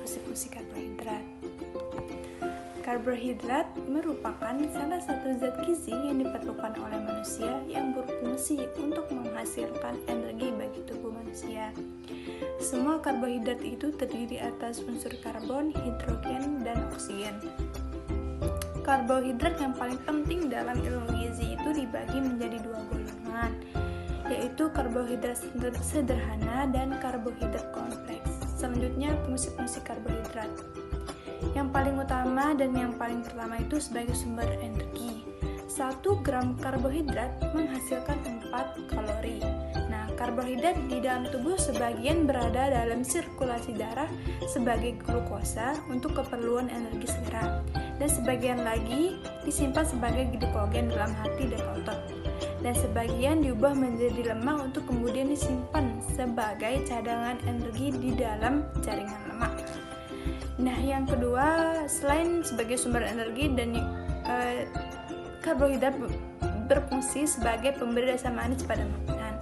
fungsi-fungsi karbohidrat. Karbohidrat merupakan salah satu zat gizi yang diperlukan oleh manusia yang berfungsi untuk menghasilkan energi bagi tubuh manusia. Semua karbohidrat itu terdiri atas unsur karbon, hidrogen, dan oksigen. Karbohidrat yang paling penting dalam ilmu gizi itu dibagi menjadi dua golongan, yaitu karbohidrat sederhana dan karbohidrat kompleks. Selanjutnya, fungsi-fungsi karbohidrat. Yang paling utama dan yang paling pertama itu sebagai sumber energi. 1 gram karbohidrat menghasilkan 4 kalori. Nah, karbohidrat di dalam tubuh sebagian berada dalam sirkulasi darah sebagai glukosa untuk keperluan energi segera, dan sebagian lagi disimpan sebagai glikogen dalam hati dan otot, dan sebagian diubah menjadi lemak untuk kemudian disimpan sebagai cadangan energi di dalam jaringan lemak. Nah, yang kedua, selain sebagai sumber energi dan karbohidrat berfungsi sebagai pemberi rasa manis pada makanan.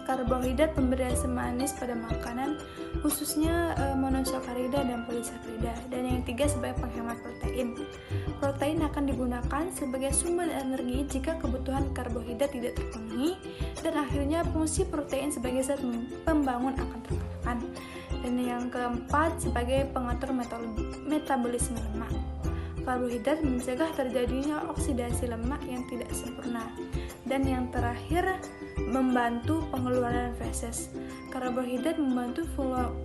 Karbohidrat pemberi rasa manis pada makanan khususnya monosakarida dan polisakarida. Dan yang ketiga sebagai penghemat protein. Protein akan digunakan sebagai sumber energi jika kebutuhan karbohidrat tidak terpenuhi, dan akhirnya fungsi protein sebagai zat pembangun akan terkalahkan. Dan yang keempat sebagai pengatur metabolisme lemak. Karbohidrat mencegah terjadinya oksidasi lemak yang tidak sempurna. Dan yang terakhir, membantu pengeluaran feses. Karbohidrat membantu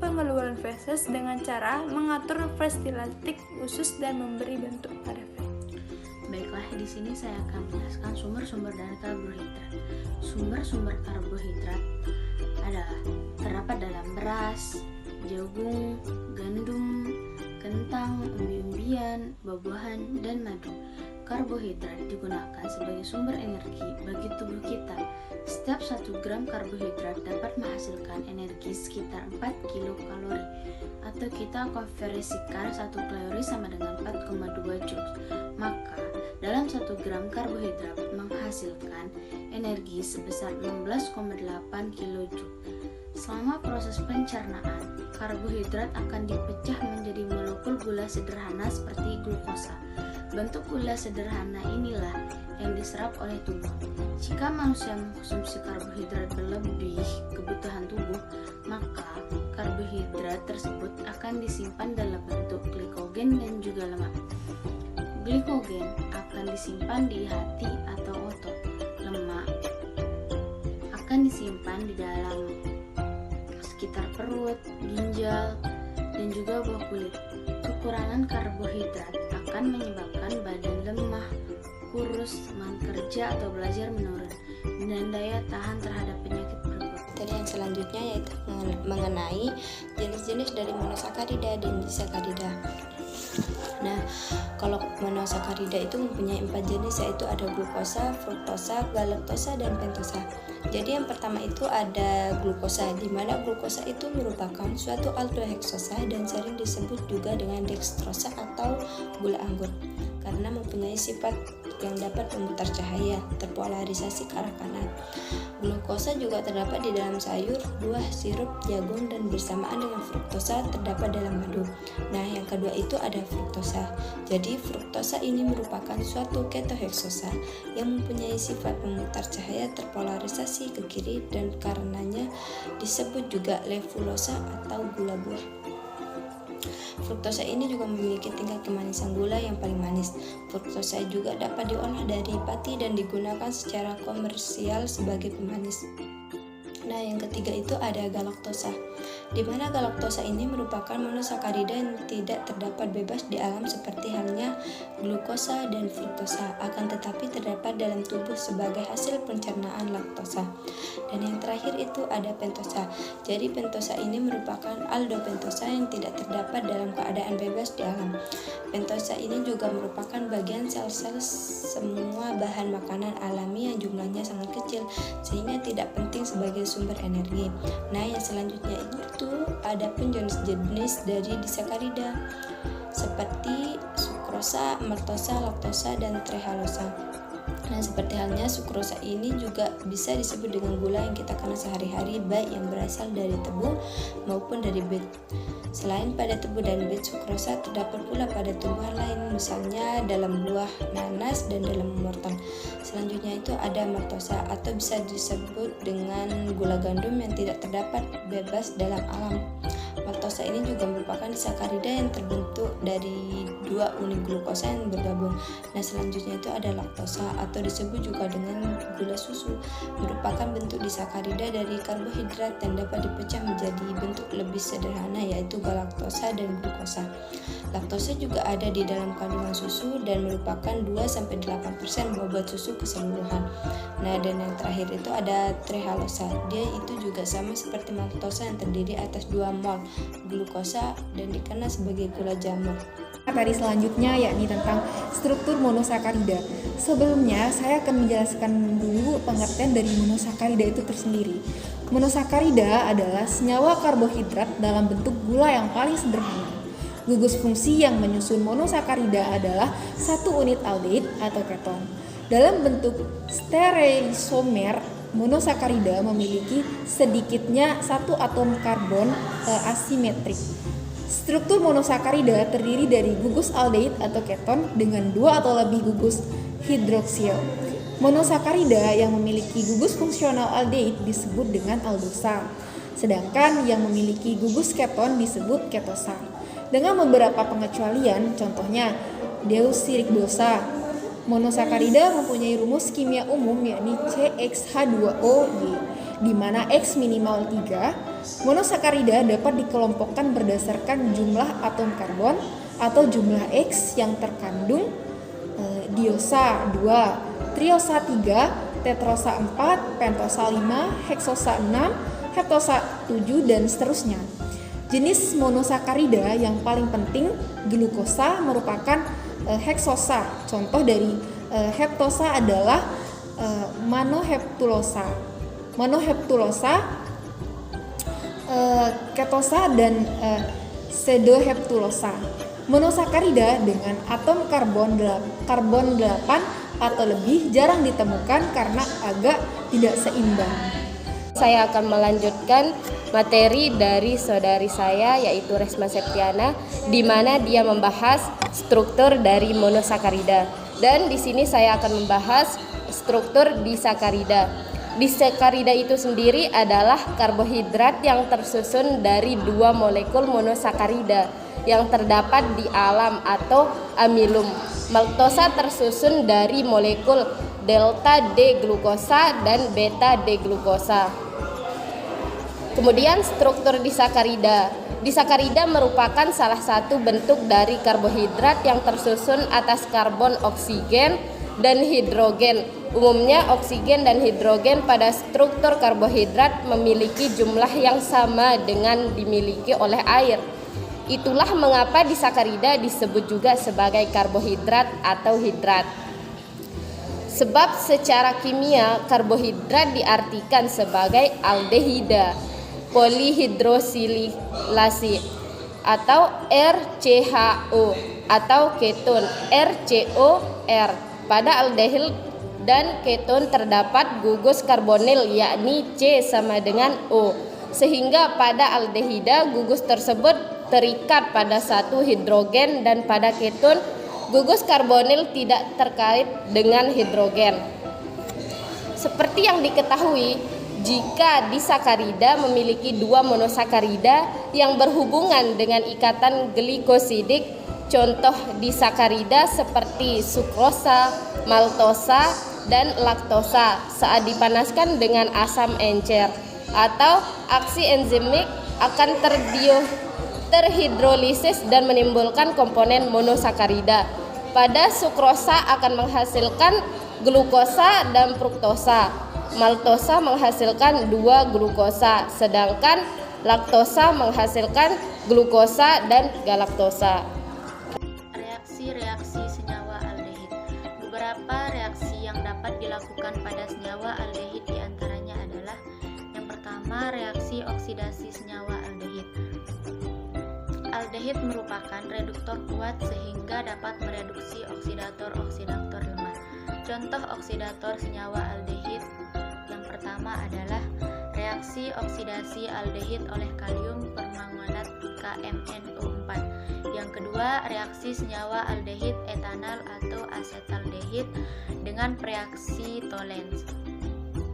pengeluaran feses dengan cara mengatur peristaltik usus dan memberi bentuk pada feses. Baiklah, di sini saya akan menjelaskan sumber-sumber dari karbohidrat. Sumber-sumber karbohidrat adalah terdapat dalam beras, jagung, gandum, kentang, umbi-umbian, buah-buahan, dan madu. Karbohidrat digunakan sebagai sumber energi bagi tubuh kita. Setiap 1 gram karbohidrat dapat menghasilkan energi sekitar 4 kilokalori, atau kita konversikan 1 kalori sama dengan 4,2 joules. Maka dalam 1 gram karbohidrat menghasilkan energi sebesar 16,8 kilojoule. Selama proses pencernaan, karbohidrat akan dipecah menjadi molekul gula sederhana seperti glukosa. Bentuk gula sederhana inilah yang diserap oleh tubuh. Jika manusia mengkonsumsi karbohidrat berlebih kebutuhan tubuh, maka karbohidrat tersebut akan disimpan dalam bentuk glikogen dan juga lemak. Glikogen akan disimpan di hati atau otot. Lemak akan disimpan di dalam sekitar perut, ginjal, dan juga buah kulit. Kekurangan karbohidrat akan menyebabkan badan lemah, kurus, semangat kerja atau belajar menurun, dan daya tahan terhadap penyakit perut. Dan yang selanjutnya yaitu mengenai jenis-jenis dari monosakarida dan disakarida. Nah, kalau monosakarida itu mempunyai 4 jenis, yaitu ada glukosa, fruktosa, galaktosa, dan pentosa. Jadi yang pertama itu ada glukosa, di mana glukosa itu merupakan suatu aldoheksosa dan sering disebut juga dengan dextrosa atau gula anggur, karena mempunyai sifat yang dapat memutar cahaya, terpolarisasi ke arah kanan. Glukosa juga terdapat di dalam sayur, buah, sirup, jagung, dan bersamaan dengan fruktosa terdapat dalam madu. Nah, yang kedua itu ada fruktosa. Jadi fruktosa ini merupakan suatu ketoheksosa yang mempunyai sifat memutar cahaya, terpolarisasi ke kiri, dan karenanya disebut juga levulosa atau gula buah. Fruktosa ini juga memiliki tingkat kemanisan gula yang paling manis. Fruktosa juga dapat diolah dari pati dan digunakan secara komersial sebagai pemanis. Nah, yang ketiga itu ada galaktosa, di mana galaktosa ini merupakan monosakarida yang tidak terdapat bebas di alam seperti halnya glukosa dan fruktosa, akan tetapi terdapat dalam tubuh sebagai hasil pencernaan laktosa. Dan yang terakhir itu ada pentosa. Jadi pentosa ini merupakan aldopentosa yang tidak terdapat dalam keadaan bebas di alam. Pentosa ini juga merupakan bagian sel-sel semua bahan makanan alami yang jumlahnya sangat kecil sehingga tidak penting sebagai sumber energi. Nah, yang selanjutnya itu ada pun jenis-jenis dari disakarida seperti sukrosa, maltosa, laktosa, dan trehalosa. Nah, seperti halnya sukrosa ini juga bisa disebut dengan gula yang kita kenal sehari-hari, baik yang berasal dari tebu maupun dari bit. Selain pada tebu dan bit, sukrosa terdapat pula pada tumbuhan lain, misalnya dalam buah nanas dan dalam wortel. Selanjutnya itu ada maltosa atau bisa disebut dengan gula gandum yang tidak terdapat bebas dalam alam. Maltosa ini juga merupakan disakarida yang terbentuk dari 2 unit glukosa yang bergabung. Nah, selanjutnya itu ada laktosa atau disebut juga dengan gula susu, merupakan bentuk disakarida dari karbohidrat yang dapat dipecah menjadi bentuk lebih sederhana, yaitu galaktosa dan glukosa. Laktosa juga ada di dalam kandungan susu dan merupakan 2-8% bobot susu keseluruhan. Nah, dan yang terakhir itu ada trehalosa. Dia itu juga sama seperti maltosa yang terdiri atas 2 mol glukosa dan dikenal sebagai gula jamur. Materi selanjutnya yakni tentang struktur monosakarida. Sebelumnya saya akan menjelaskan dulu pengertian dari monosakarida itu tersendiri. Monosakarida adalah senyawa karbohidrat dalam bentuk gula yang paling sederhana. Gugus fungsi yang menyusun monosakarida adalah 1 unit aldehid atau keton. Dalam bentuk stereoisomer, monosakarida memiliki sedikitnya 1 atom karbon asimetrik. Struktur monosakarida terdiri dari gugus aldehid atau keton dengan 2 atau lebih gugus hidroksil. Monosakarida yang memiliki gugus fungsional aldehid disebut dengan aldosa, sedangkan yang memiliki gugus keton disebut ketosa. Dengan beberapa pengecualian, contohnya deoksiribdosa. Monosakarida mempunyai rumus kimia umum yakni CXH2OY, di mana X minimal 3. Monosakarida dapat dikelompokkan berdasarkan jumlah atom karbon atau jumlah X yang terkandung, diosa 2, triosa 3, tetrosa 4, pentosa 5, heksosa 6, heptosa 7, dan seterusnya. Jenis monosakarida yang paling penting, glukosa, merupakan heksosa. Contoh dari heptosa adalah monoheptulosa, ketosa, dan pseudoheptulosa. Monosakarida dengan atom karbon 8 atau lebih jarang ditemukan karena agak tidak seimbang. Saya akan melanjutkan materi dari saudari saya yaitu Resma Septiana, di mana dia membahas struktur dari monosakarida. Dan di sini saya akan membahas struktur disakarida. Disakarida itu sendiri adalah karbohidrat yang tersusun dari 2 molekul monosakarida yang terdapat di alam atau amilum. Maltosa tersusun dari molekul delta D glukosa dan beta D glukosa. Kemudian struktur disakarida. Disakarida merupakan salah satu bentuk dari karbohidrat yang tersusun atas karbon, oksigen, dan hidrogen. Umumnya oksigen dan hidrogen pada struktur karbohidrat memiliki jumlah yang sama dengan dimiliki oleh air. Itulah mengapa disakarida disebut juga sebagai karbohidrat atau hidrat. Sebab secara kimia karbohidrat diartikan sebagai aldehida polihidrosilasi atau RCHO atau keton RCOR. Pada aldehid dan keton terdapat gugus karbonil yakni C sama dengan O, sehingga pada aldehida gugus tersebut terikat pada satu hidrogen dan pada keton gugus karbonil tidak terkait dengan hidrogen. Seperti yang diketahui, jika disakarida memiliki 2 monosakarida yang berhubungan dengan ikatan glikosidik, contoh disakarida seperti sukrosa, maltosa, dan laktosa saat dipanaskan dengan asam encer atau aksi enzimik akan terhidrolisis dan menimbulkan komponen monosakarida. Pada sukrosa akan menghasilkan glukosa dan fruktosa. Maltosa menghasilkan 2 glukosa, sedangkan laktosa menghasilkan glukosa dan galaktosa. Reaksi-reaksi senyawa aldehid. Beberapa reaksi yang dapat dilakukan pada senyawa aldehid diantaranya adalah: yang pertama, reaksi oksidasi senyawa aldehid. Aldehid merupakan reduktor kuat sehingga dapat mereduksi oksidator-oksidator lemah. Contoh oksidator senyawa aldehid yang pertama adalah reaksi oksidasi aldehid oleh kalium permanganat KMNO4. Yang kedua, reaksi senyawa aldehid etanal atau asetaldehid dengan preaksi Tollens.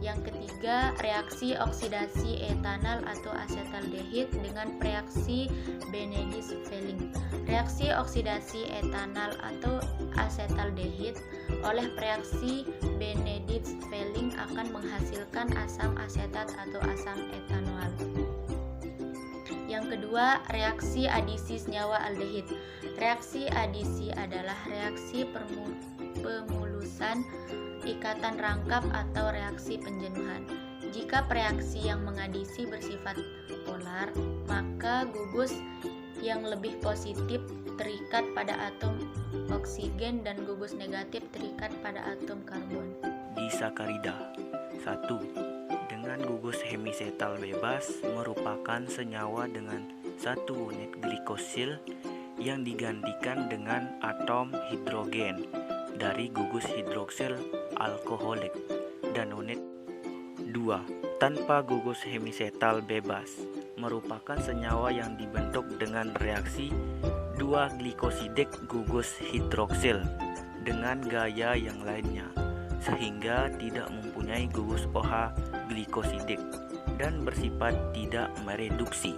Yang ketiga, reaksi oksidasi etanal atau asetaldehid dengan preaksi Benedict-Fehling. Reaksi oksidasi etanal atau asetaldehid oleh preaksi Benedict-Fehling akan menghasilkan asam asetat atau asam etanol. Yang kedua, reaksi adisi senyawa aldehid. Reaksi adisi adalah reaksi pemulusan ikatan rangkap atau reaksi penjenuhan. Jika reaksi yang mengadisi bersifat polar, maka gugus yang lebih positif terikat pada atom oksigen dan gugus negatif terikat pada atom karbon. Disakarida 1. Dengan gugus hemisetal bebas merupakan senyawa dengan 1 unit glikosil yang digantikan dengan atom hidrogen dari gugus hidroksil alkoholik dan unit 2. Tanpa gugus hemisetal bebas merupakan senyawa yang dibentuk dengan reaksi 2 glikosidik gugus hidroksil dengan gaya yang lainnya sehingga tidak mempunyai gugus OH glikosidik dan bersifat tidak mereduksi.